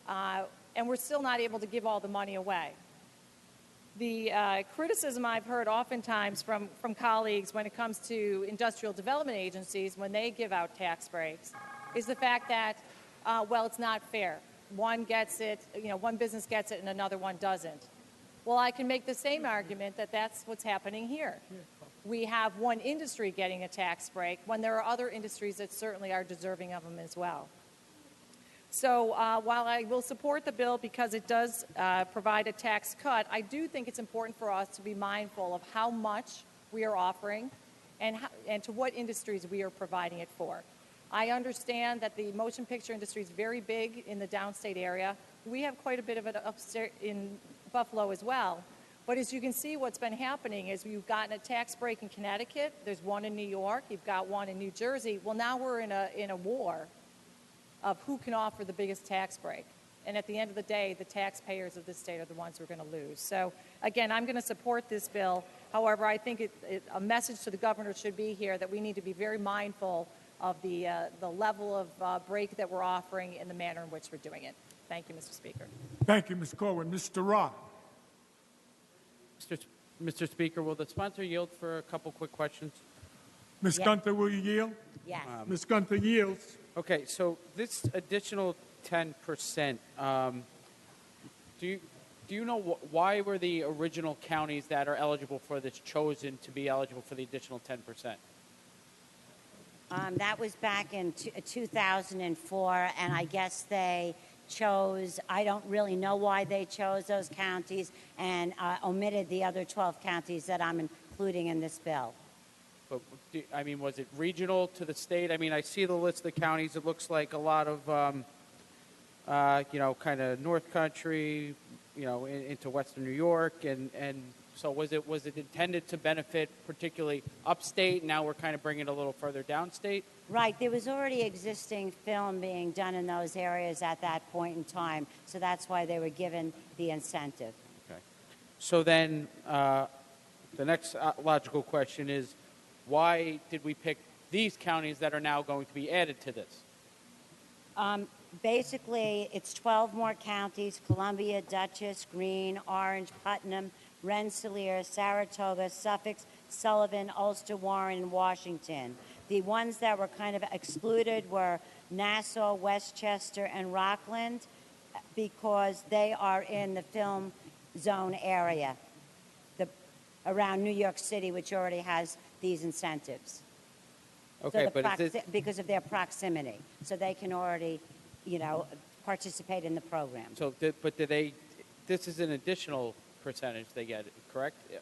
and we're still not able to give all the money away. The criticism I've heard oftentimes from colleagues when it comes to industrial development agencies when they give out tax breaks is the fact that, well, it's not fair. One gets it, one business gets it and another one doesn't. Well, I can make the same argument that that's what's happening here. We have one industry getting a tax break when there are other industries that certainly are deserving of them as well. So while I will support the bill because it does provide a tax cut, I do think it's important for us to be mindful of how much we are offering and to what industries we are providing it for. I understand that the motion picture industry is very big in the downstate area. We have quite a bit of it upstate in Buffalo as well. But as you can see, what's been happening is you've gotten a tax break in Connecticut. There's one in New York. You've got one in New Jersey. Well, now we're in a war of who can offer the biggest tax break. And at the end of the day, the taxpayers of this state are the ones who are going to lose. So, again, I'm going to support this bill. However, I think a message to the governor should be here that we need to be very mindful of the level of break that we're offering and the manner in which we're doing it. Thank you, Mr. Speaker. Thank you, Ms. Corwin. Mr. Roth. Mr. Speaker, will the sponsor yield for a couple quick questions? Ms. Gunther, will you yield? Yes. Ms. Gunther yields. Okay, so this additional 10%, do you know why were the original counties that are eligible for this chosen to be eligible for the additional 10%? That was back in 2004, and I guess they chose, I don't really know why they chose those counties, and omitted the other 12 counties that I'm including in this bill. But, I mean, was it regional to the state? I mean, I see the list of counties. It looks like a lot of, kind of North Country, into Western New York. And so was it intended to benefit particularly upstate? Now we're kind of bringing it a little further downstate? Right. There was already existing film being done in those areas at that point in time. So that's why they were given the incentive. Okay. So then the next logical question is, why did we pick these counties that are now going to be added to this? Basically, it's 12 more counties: Columbia, Dutchess, Greene, Orange, Putnam, Rensselaer, Saratoga, Suffolk, Sullivan, Ulster, Warren, and Washington. The ones that were kind of excluded were Nassau, Westchester, and Rockland because they are in the film zone area around New York City, which already has these incentives. Okay, so because of their proximity, so they can already, participate in the program. So, this is an additional percentage they get, correct? Yeah.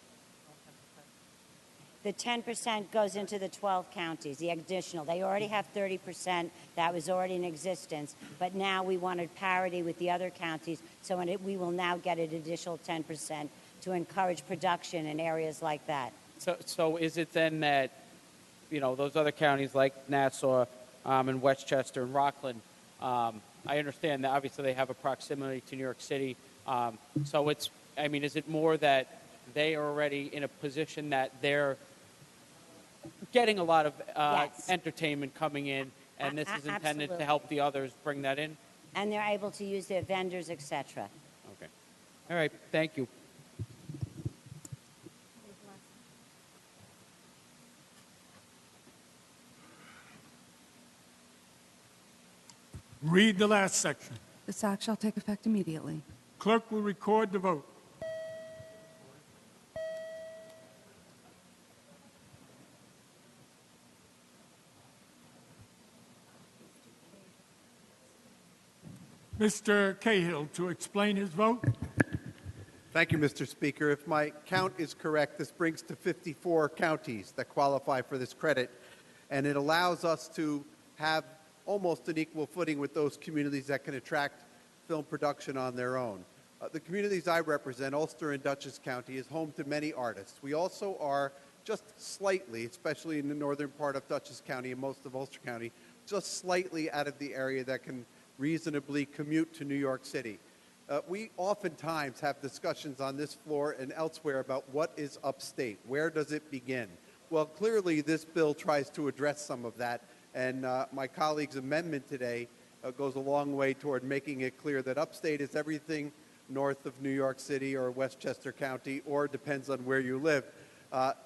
The 10% goes into the 12 counties, the additional. They already have 30%. That was already in existence. But now we wanted parity with the other counties, so we will now get an additional 10% to encourage production in areas like that. So is it then that, those other counties like Nassau and Westchester and Rockland, I understand that obviously they have a proximity to New York City. So is it more that they are already in a position that they're getting a lot of yes. entertainment coming in, and this is intended Absolutely. to help the others bring that in? And they're able to use their vendors, etc. Okay. All right. Thank you. Read the last section. This act shall take effect immediately. Clerk will record the vote. Mr. Cahill to explain his vote. Thank you, Mr. Speaker. If my count is correct, this brings to 54 counties that qualify for this credit, and it allows us to have almost an equal footing with those communities that can attract film production on their own. The communities I represent, Ulster and Dutchess County, is home to many artists. We also are just slightly, especially in the northern part of Dutchess County and most of Ulster County, just slightly out of the area that can reasonably commute to New York City. We oftentimes have discussions on this floor and elsewhere about what is upstate. Where does it begin? Well, clearly this bill tries to address some of that, and my colleague's amendment today goes a long way toward making it clear that upstate is everything north of New York City or Westchester County, or depends on where you live.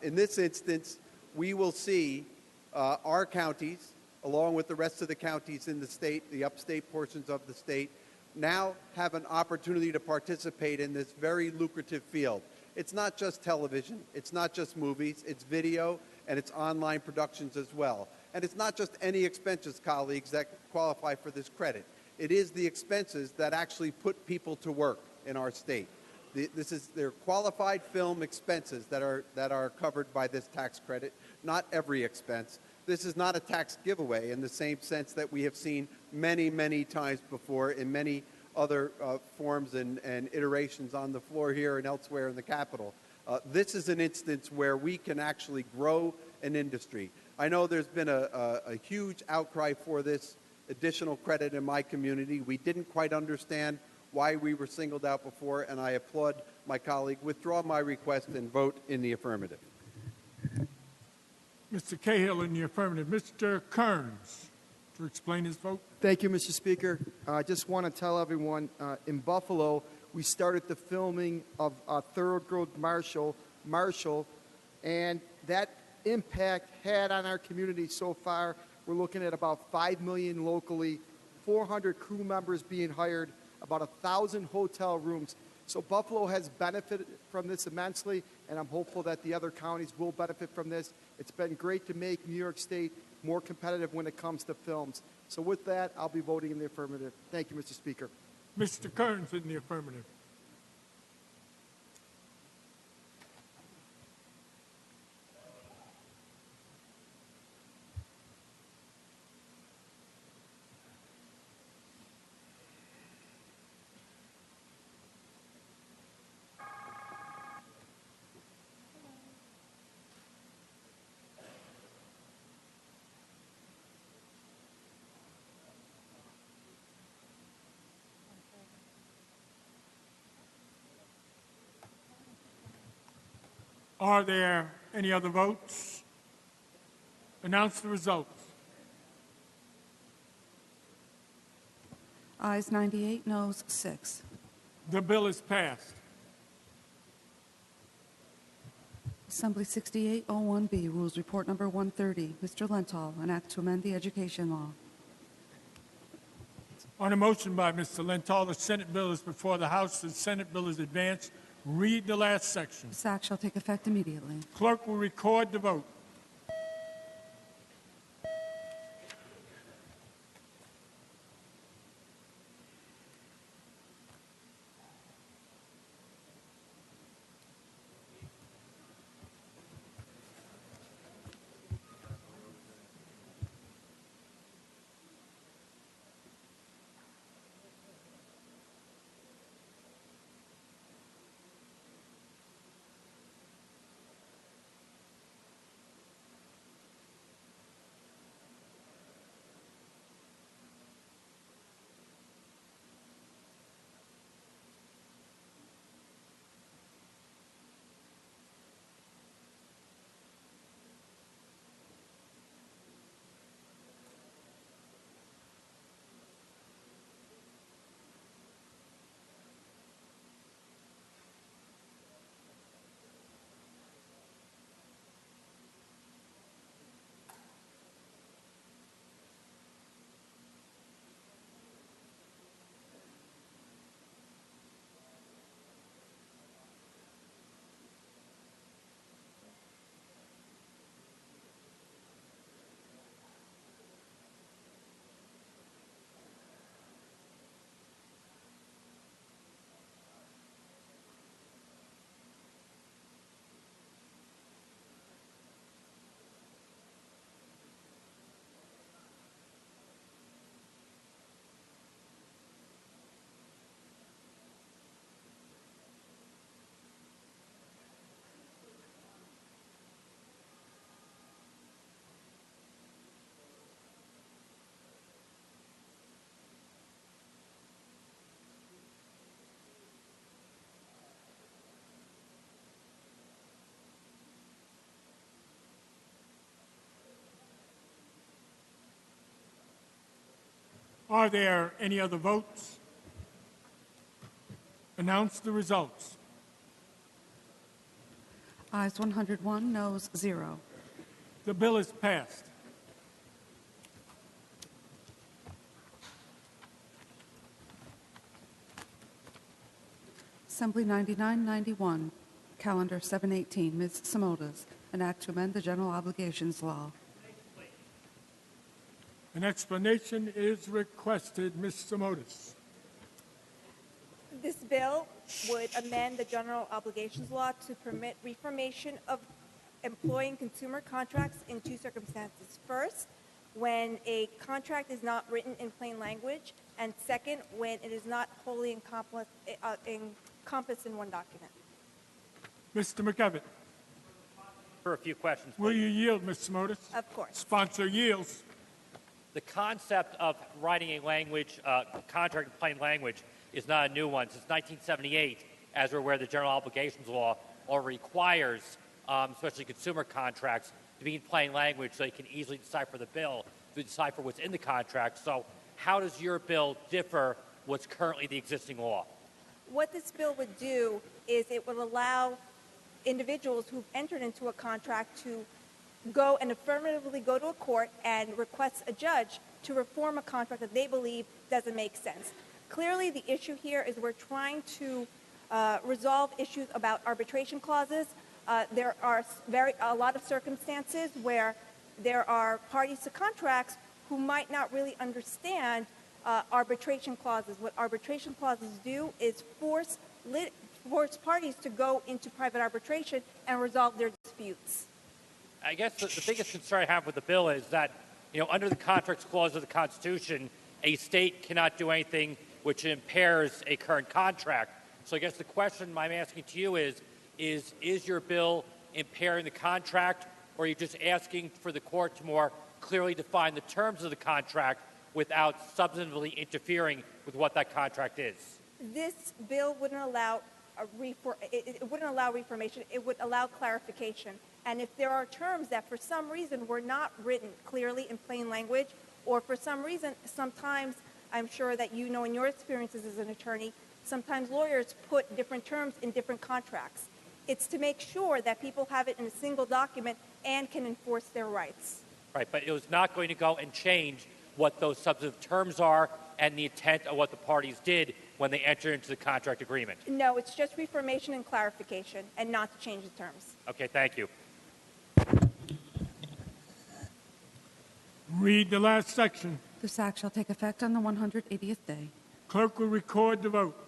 In this instance, we will see our counties, along with the rest of the counties in the state, the upstate portions of the state, now have an opportunity to participate in this very lucrative field. It's not just television, it's not just movies, it's video, and it's online productions as well. And it's not just any expenses, colleagues, that qualify for this credit. It is the expenses that actually put people to work in our state. They're qualified film expenses that are covered by this tax credit, not every expense. This is not a tax giveaway in the same sense that we have seen many, many times before in many other forms and iterations on the floor here and elsewhere in the Capitol. This is an instance where we can actually grow an industry. I know there's been a huge outcry for this additional credit in my community. We didn't quite understand why we were singled out before, and I applaud my colleague. Withdraw my request and vote in the affirmative. Mr. Cahill in the affirmative. Mr. Kearns to explain his vote. Thank you, Mr. Speaker. I just want to tell everyone, in Buffalo, we started the filming of Thoroughbred Marshall, and that impact had on our community so far, we're looking at about $5 million locally, 400 crew members being hired, about 1,000 hotel rooms. So Buffalo has benefited from this immensely, and I'm hopeful that the other counties will benefit from this. It's been great to make New York State more competitive when it comes to films. So with that, I'll be voting in the affirmative. Thank you, Mr. Speaker. Mr. Kearns in the affirmative. Are there any other votes? Announce the results. Ayes 98, noes 6. The bill is passed. Assembly 6801B, Rules Report Number 130. Mr. Lenthal, an act to amend the education law. On a motion by Mr. Lenthal, the Senate bill is before the House. The Senate bill is advanced. Read the last section. This act shall take effect immediately. Clerk will record the vote. Are there any other votes? Announce the results. Ayes 101, noes 0. The bill is passed. Assembly 9991, Calendar 718, Ms. Simotas, an act to amend the general obligations law. An explanation is requested. Ms. Simotas. This bill would amend the general obligations law to permit reformation of employing consumer contracts in two circumstances. First, when a contract is not written in plain language, and second, when it is not wholly encompassed in one document. Mr. McEvitt. For a few questions, Will please. you yield, Ms. Simotas? Of course. Sponsor yields. The concept of writing a language, contract in plain language, is not a new one. Since 1978, as we're aware, the general obligations law already requires, especially consumer contracts, to be in plain language so they can easily decipher the bill, to decipher what's in the contract. So how does your bill differ what's currently the existing law? What this bill would do is it would allow individuals who've entered into a contract to go and affirmatively go to a court and request a judge to reform a contract that they believe doesn't make sense. Clearly, the issue here is we're trying to resolve issues about arbitration clauses. There are a lot of circumstances where there are parties to contracts who might not really understand arbitration clauses. What arbitration clauses do is force parties to go into private arbitration and resolve their disputes. I guess the biggest concern I have with the bill is that, under the contracts clause of the Constitution, a state cannot do anything which impairs a current contract. So I guess the question I'm asking to you is your bill impairing the contract, or are you just asking for the court to more clearly define the terms of the contract without substantively interfering with what that contract is? This bill wouldn't allow it wouldn't allow reformation. It would allow clarification. And if there are terms that for some reason were not written clearly in plain language, or for some reason, sometimes I'm sure that you know in your experiences as an attorney, sometimes lawyers put different terms in different contracts. It's to make sure that people have it in a single document and can enforce their rights. Right, but it was not going to go and change what those substantive terms are and the intent of what the parties did when they entered into the contract agreement. No, it's just reformation and clarification, and not to change the terms. Okay, thank you. Read the last section. This act shall take effect on the 180th day. Clerk will record the vote.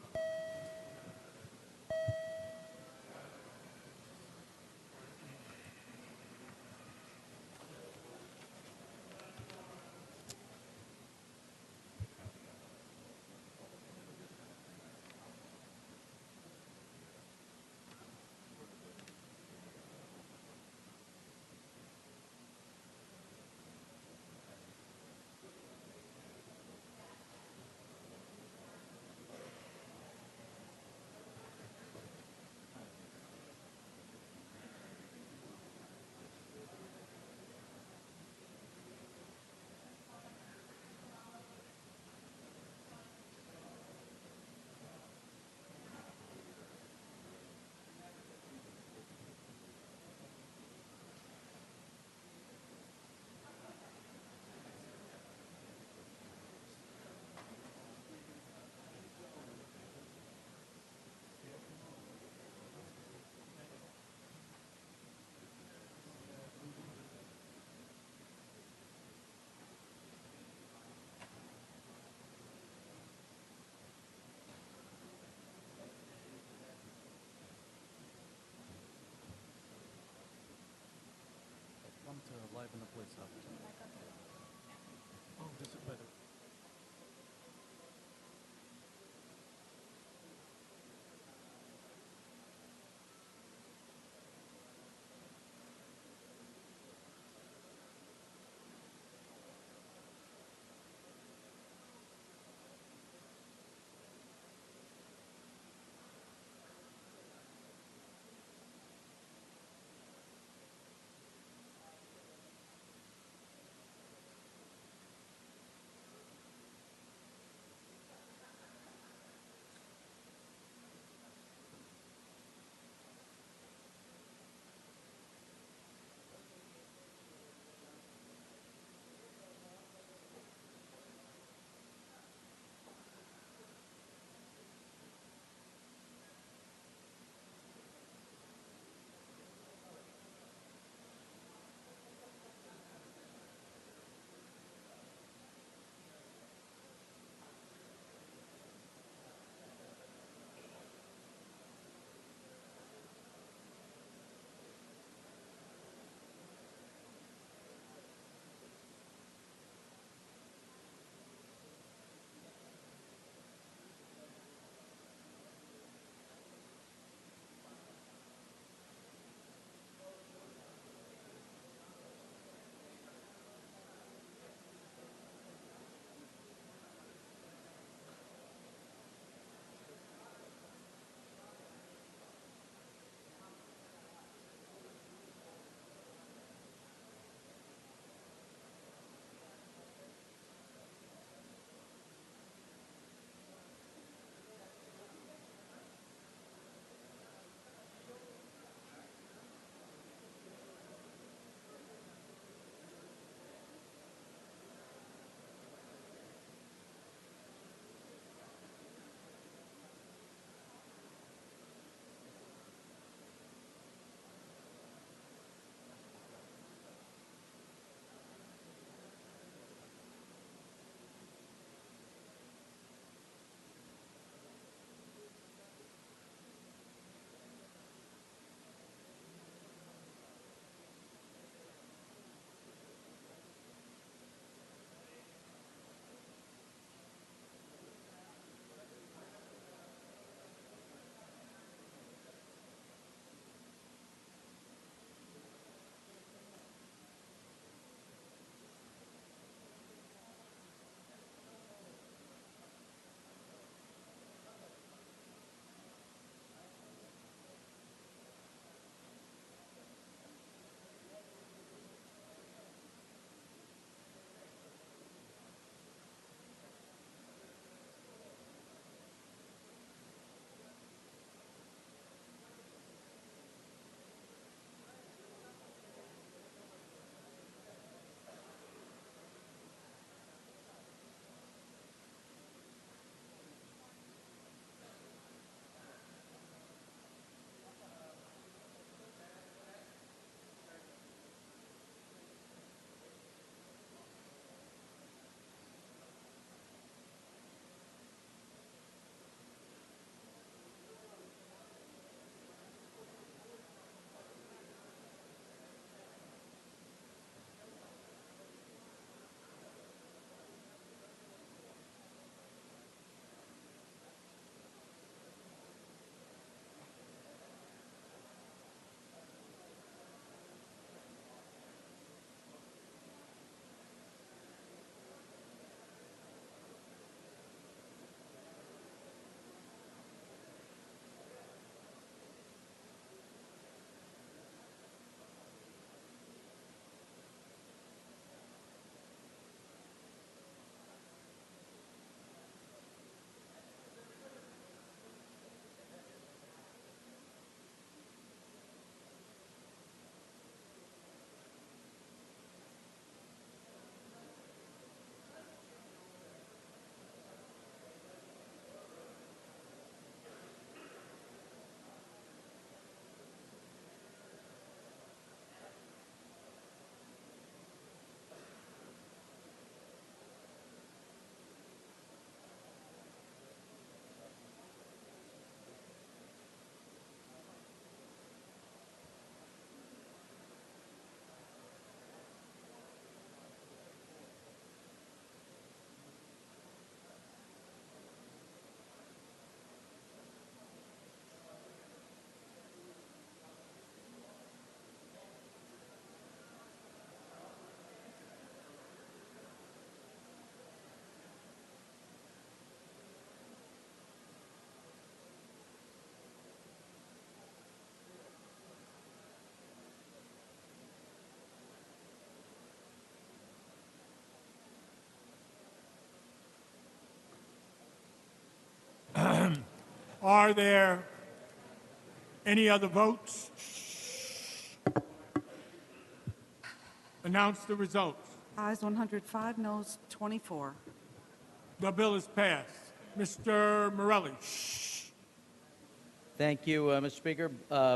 Are there any other votes? Announce the results. Ayes 105, noes 24. The bill is passed. Mr. Morelli. Thank you, Mr. Speaker.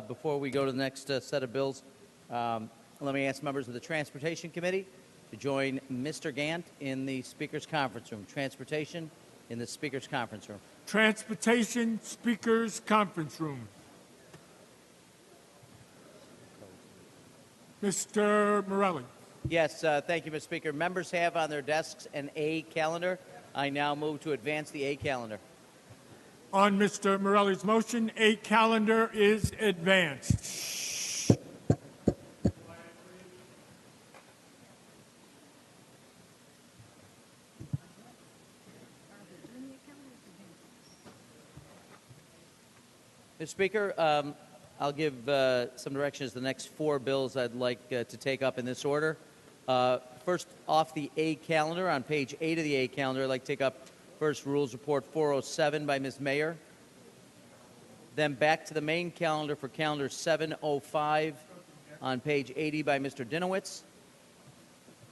Before we go to the next set of bills, let me ask members of the Transportation Committee to join Mr. Gant in the Speaker's Conference Room. Transportation in the Speaker's Conference Room. Transportation Speakers Conference Room. Mr. Morelli. Yes, thank you, Mr. Speaker. Members have on their desks an A calendar. I now move to advance the A calendar. On Mr. Morelli's motion, a calendar is advanced. Mr. Speaker, I'll give some directions to the next four bills I'd like to take up in this order. First, off the A calendar, on page 8 of the A calendar, I'd like to take up first Rules Report 407 by Ms. Mayer. Then back to the main calendar for calendar 705 on page 80 by Mr. Dinowitz.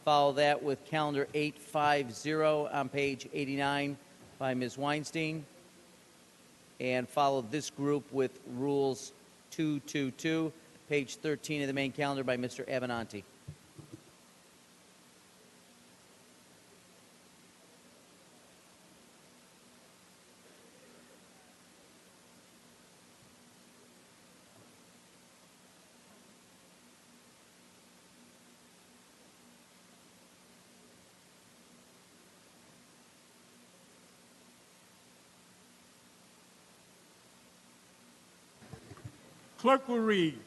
Follow that with calendar 850 on page 89 by Ms. Weinstein. And follow this group with Rules 222, page 13 of the main calendar by Mr. Avenanti. Clerk will read.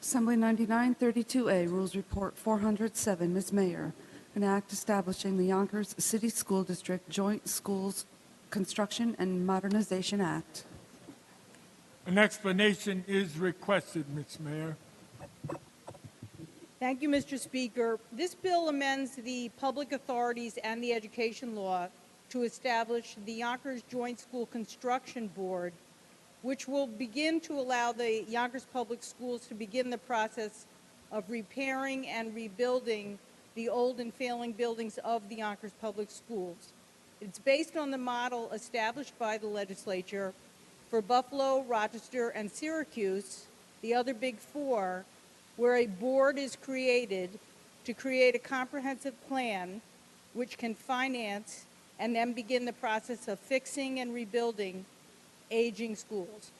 Assembly 9932A, Rules Report 407, Ms. Mayer. An act establishing the Yonkers City School District Joint Schools Construction and Modernization Act. An explanation is requested, Ms. Mayor. Thank you, Mr. Speaker. This bill amends the public authorities and the education law to establish the Yonkers Joint School Construction Board, which will begin to allow the Yonkers Public Schools to begin the process of repairing and rebuilding the old and failing buildings of the Yonkers Public Schools. It's based on the model established by the legislature for Buffalo, Rochester, and Syracuse, the other big four, where a board is created to create a comprehensive plan which can finance and then begin the process of fixing and rebuilding aging schools.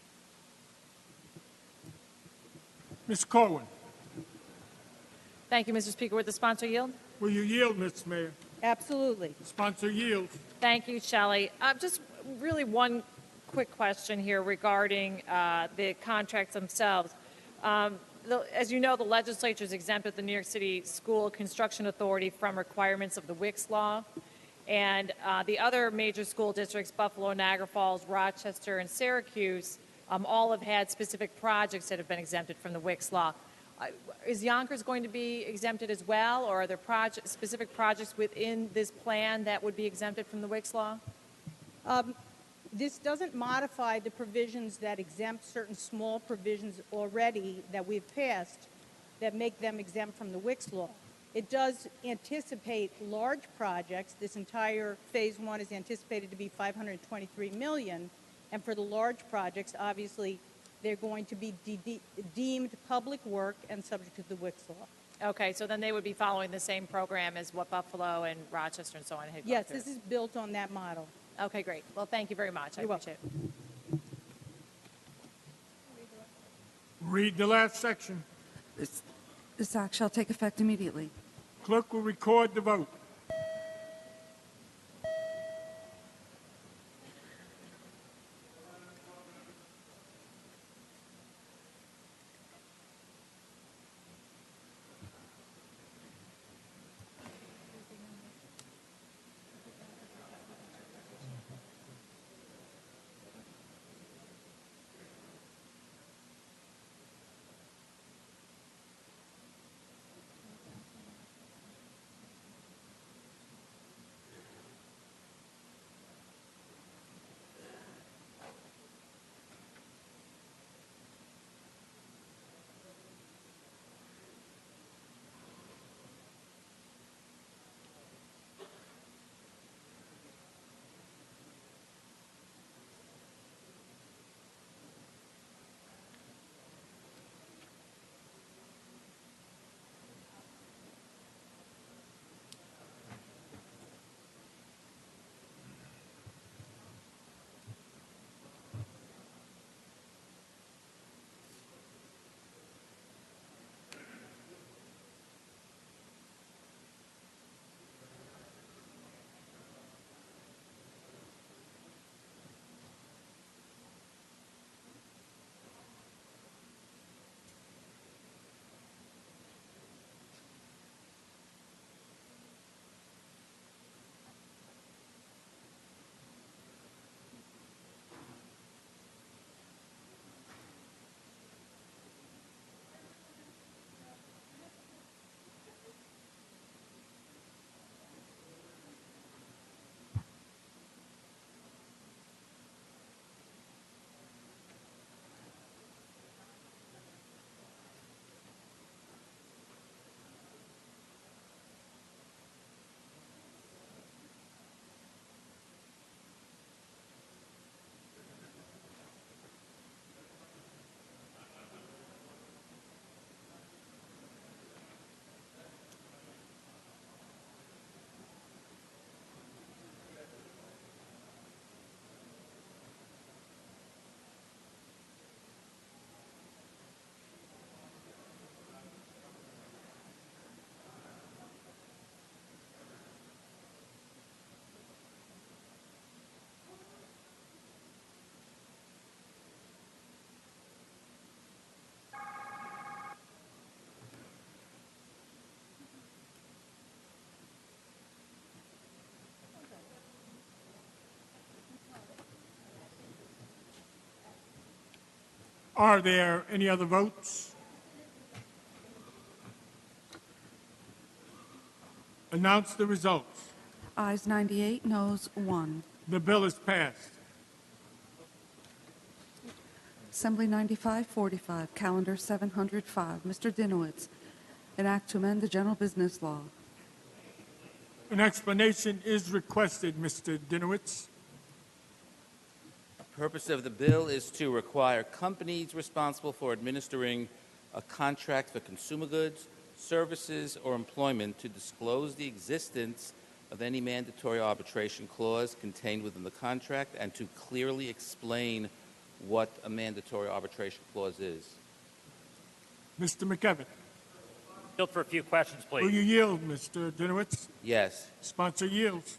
Ms. Corwin, Thank you, Mr. Speaker. Would the sponsor yield? will you yield, Ms. Mayor? Absolutely. Sponsor yields. Thank you, Shelley. Just really one quick question here regarding the contracts themselves. As you know, the legislature has exempted the New York City School Construction Authority from requirements of the Wicks law. And the other major school districts, Buffalo, Niagara Falls, Rochester, and Syracuse, all have had specific projects that have been exempted from the Wicks law. Is Yonkers going to be exempted as well, or are there specific projects within this plan that would be exempted from the Wicks law? This doesn't modify the provisions that exempt certain small provisions already that we've passed that make them exempt from the Wicks law. It does anticipate large projects. This entire phase one is anticipated to be $523 million. And for the large projects, obviously, they're going to be deemed public work and subject to the Wicks law. Okay, so then they would be following the same program as what Buffalo and Rochester and so on had gone Yes, through. this is built on that model. Okay, great. Well, thank you very much. I You're appreciate it. Read the last section. This act shall take effect immediately. Clerk will record the vote. Are there any other votes? Announce the results. Ayes 98, noes 1. The bill is passed. Assembly 9545, Calendar 705. Mr. Dinowitz, an act to amend the general business law. An explanation is requested, Mr. Dinowitz. The purpose of the bill is to require companies responsible for administering a contract for consumer goods, services, or employment to disclose the existence of any mandatory arbitration clause contained within the contract and to clearly explain what a mandatory arbitration clause is. Mr. McKevitt. Yield for a few questions, please. Will you yield, Mr. Dinowitz? Yes. Sponsor yields.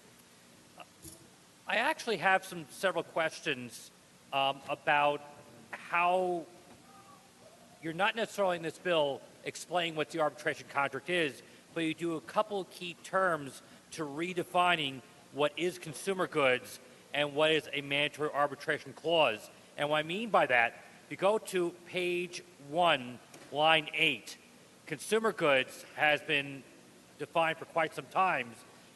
I actually have several questions about how you're not necessarily in this bill explaining what the arbitration contract is, but you do a couple of key terms to redefining what is consumer goods and what is a mandatory arbitration clause. And what I mean by that, if you go to page 1, line 8, consumer goods has been defined for quite some time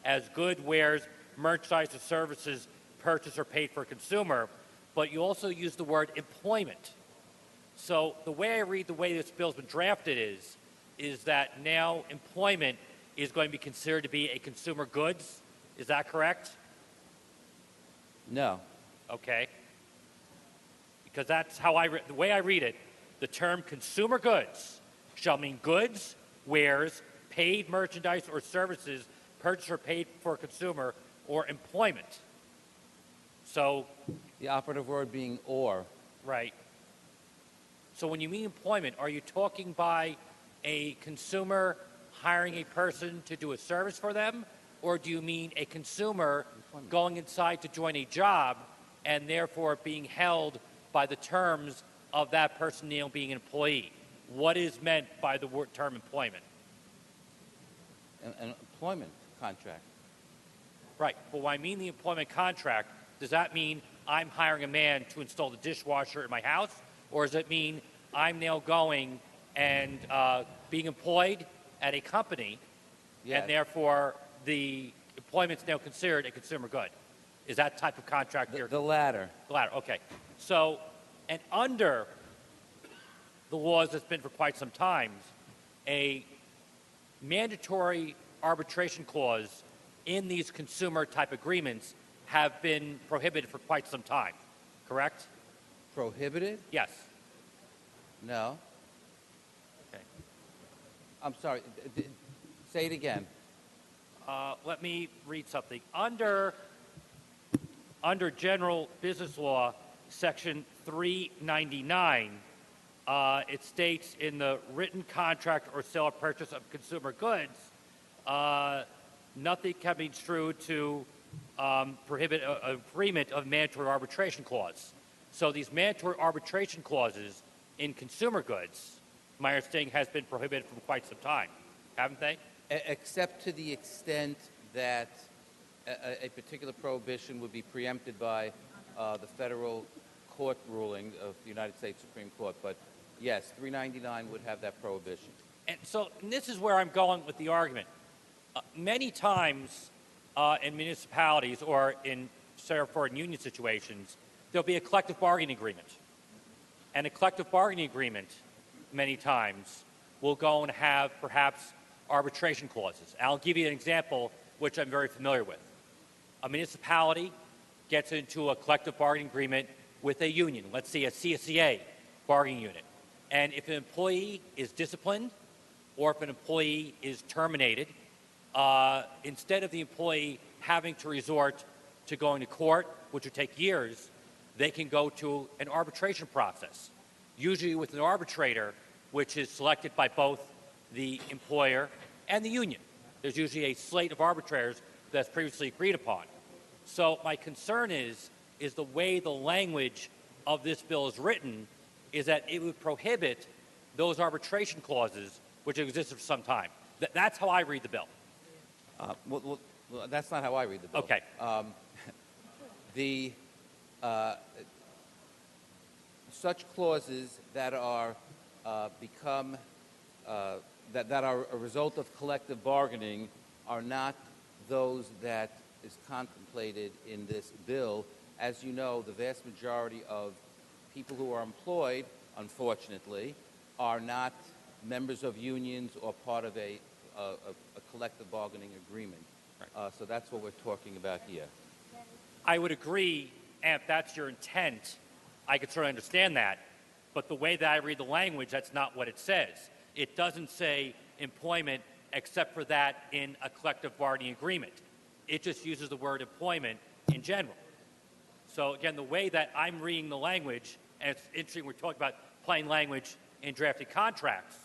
as good wares, merchandise, or services purchased or paid for a consumer, but you also use the word employment. So the way I read the way this bill's been drafted is that now employment is going to be considered to be a consumer goods. Is that correct? No. Okay. Because that's how the way I read it, the term consumer goods shall mean goods, wares, paid merchandise or services purchased or paid for a consumer, or employment. So, The operative word being or. right. So when you mean employment, are you talking by a consumer hiring a person to do a service for them, or do you mean a consumer going inside to join a job and therefore being held by the terms of that person being an employee? What is meant by the term employment? An employment contract. Right. But when I mean the employment contract, does that mean I'm hiring a man to install the dishwasher in my house? Or does it mean I'm now going and being employed at a company, Yes. and therefore the employment's now considered a consumer good? Is that type of contract here? The latter. The latter, okay. So, and under the laws that's been for quite some time, a mandatory arbitration clause in these consumer type agreements have been prohibited for quite some time, correct? Prohibited? Yes. No. Okay. I'm sorry. Say it again. Let me read something. Under General Business Law, Section 399, it states in the written contract or sale or purchase of consumer goods, nothing can be construed to prohibit an agreement of mandatory arbitration clause. So these mandatory arbitration clauses in consumer goods, my understanding, has been prohibited for quite some time, haven't they? Except to the extent that a particular prohibition would be preempted by the federal court ruling of the United States Supreme Court. But yes, 399 would have that prohibition. And so and this is where I'm going with the argument. Many times in municipalities or in union situations, there'll be a collective bargaining agreement. And a collective bargaining agreement, many times, will go and have perhaps arbitration clauses. And I'll give you an example which I'm very familiar with. A municipality gets into a collective bargaining agreement with a union, let's say a CSEA bargaining unit. And if an employee is disciplined or if an employee is terminated, instead of the employee having to resort to going to court, which would take years, they can go to an arbitration process, usually with an arbitrator which is selected by both the employer and the union. There's usually a slate of arbitrators that's previously agreed upon. So my concern is the way the language of this bill is written is that it would prohibit those arbitration clauses which have existed for some time. That's how I read the bill. Well, that's not how I read the bill. Okay. such clauses that are become that are a result of collective bargaining are not those that is contemplated in this bill. As you know, the vast majority of people who are employed, unfortunately, are not members of unions or part of a collective bargaining agreement. So that's what we're talking about here. I would agree, and if that's your intent, I could certainly understand that. But the way that I read the language, that's not what it says. It doesn't say employment except for that in a collective bargaining agreement. It just uses the word employment in general. So again, the way that I'm reading the language, and it's interesting we're talking about plain language in drafted contracts,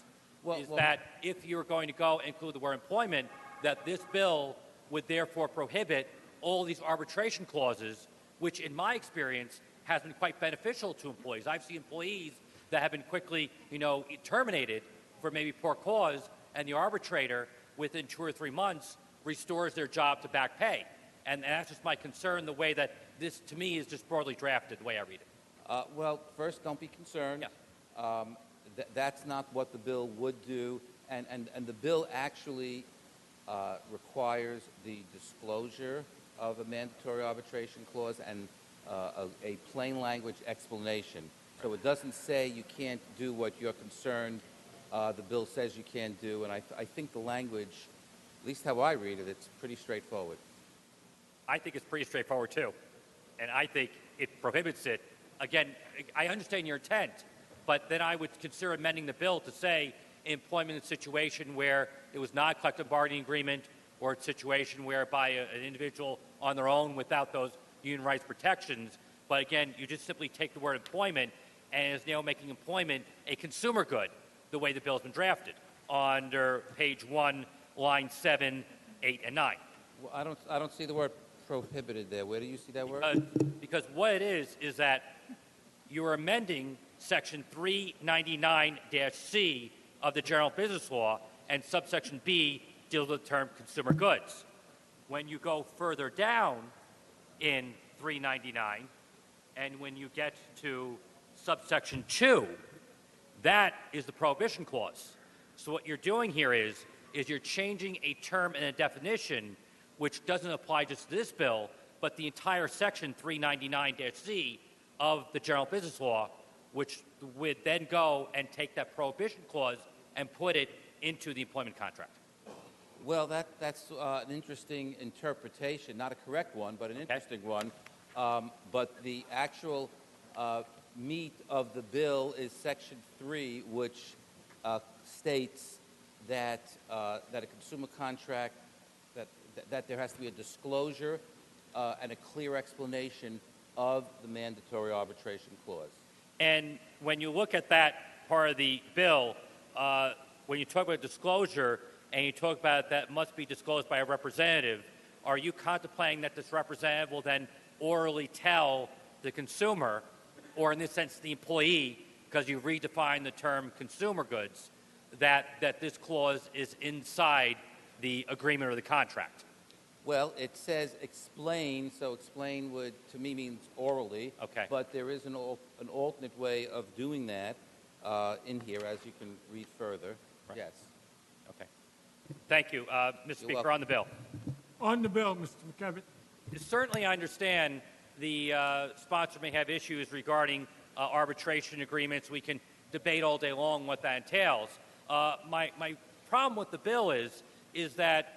that if you're going to go include the word employment, that this bill would therefore prohibit all these arbitration clauses, which in my experience has been quite beneficial to employees. I've seen employees that have been quickly, terminated for maybe poor cause, and the arbitrator, within 2 or 3 months, restores their job to back pay. And that's just my concern, the way that this, to me, is just broadly drafted, the way I read it. Well, first, don't be concerned. Yeah. That's not what the bill would do. And the bill actually requires the disclosure of a mandatory arbitration clause and a plain language explanation. So it doesn't say you can't do what you're concerned the bill says you can't do. And I think the language, at least how I read it, it's pretty straightforward. I think it's pretty straightforward, too. And I think it prohibits it. Again, I understand your intent, but then I would consider amending the bill to say employment in a situation where it was not a collective bargaining agreement or a situation whereby an individual on their own without those union rights protections. But again, you just simply take the word employment and is now making employment a consumer good, the way the bill has been drafted, under page 1, line 7, 8, and 9. Well, I don't see the word prohibited there. Where do you see that word? Because what it is that you are amending section 399-C of the general business law, and subsection B deals with the term consumer goods. When you go further down in 399, and when you get to subsection 2, that is the prohibition clause. So what you're doing here is you're changing a term and a definition which doesn't apply just to this bill, but the entire section 399-C of the general business law, which would then go and take that prohibition clause and put it into the employment contract. Well, that's an interesting interpretation, not a correct one, but an interesting one. But the actual meat of the bill is section 3, which states that that a consumer contract, that there has to be a disclosure and a clear explanation of the mandatory arbitration clause. And when you look at that part of the bill, when you talk about disclosure and you talk about that must be disclosed by a representative, are you contemplating that this representative will then orally tell the consumer, or in this sense the employee, because you redefine the term consumer goods, that this clause is inside the agreement or the contract? Well, it says explain, so explain would, to me, means orally. Okay. But there is an alternate way of doing that in here, as you can read further. Right. Yes. Okay. Thank you. Mr. Speaker, welcome. on the bill. On the bill, Mr. McKevitt. Certainly I understand the sponsor may have issues regarding arbitration agreements. We can debate all day long what that entails. My problem with the bill is that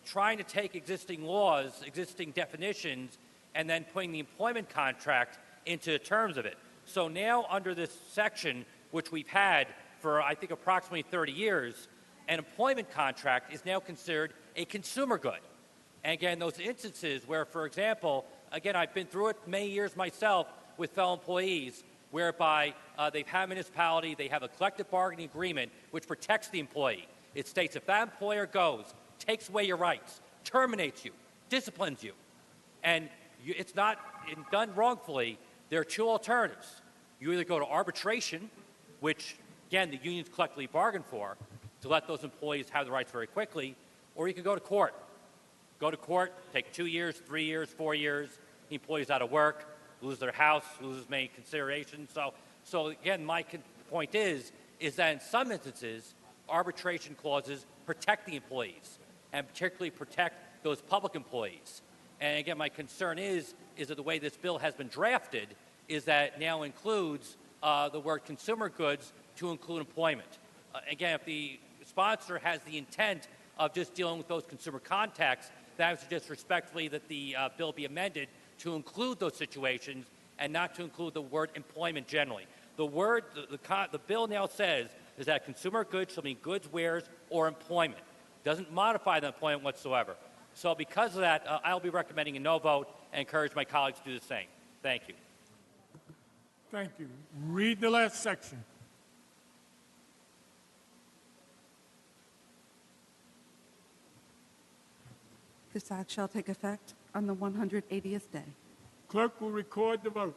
trying to take existing laws, existing definitions, and then putting the employment contract into the terms of it. So now under this section, which we've had for, I think, approximately 30 years, an employment contract is now considered a consumer good. And again, those instances where, for example, again, I've been through it many years myself with fellow employees, whereby they've had a municipality, they have a collective bargaining agreement which protects the employee. It states if that employer goes, takes away your rights, terminates you, disciplines you, and it's not done wrongfully, there are two alternatives. You either go to arbitration, which, again, the unions collectively bargain for, to let those employees have the rights very quickly, or you can go to court. Go to court, take 2 years, 3 years, 4 years, the employee's out of work, lose their house, lose many considerations. So again, my point is that in some instances, arbitration clauses protect the employees and particularly protect those public employees. And again, my concern is that the way this bill has been drafted is that it now includes the word consumer goods to include employment. Again, if the sponsor has the intent of just dealing with those consumer contacts, then I would suggest respectfully that the bill be amended to include those situations and not to include the word employment generally. The bill now says is that consumer goods shall mean goods, wares, or employment. It doesn't modify the employment whatsoever. So because of that, I'll be recommending a no vote and encourage my colleagues to do the same. Thank you. Thank you. Read the last section. This act shall take effect on the 180th day. Clerk will record the vote.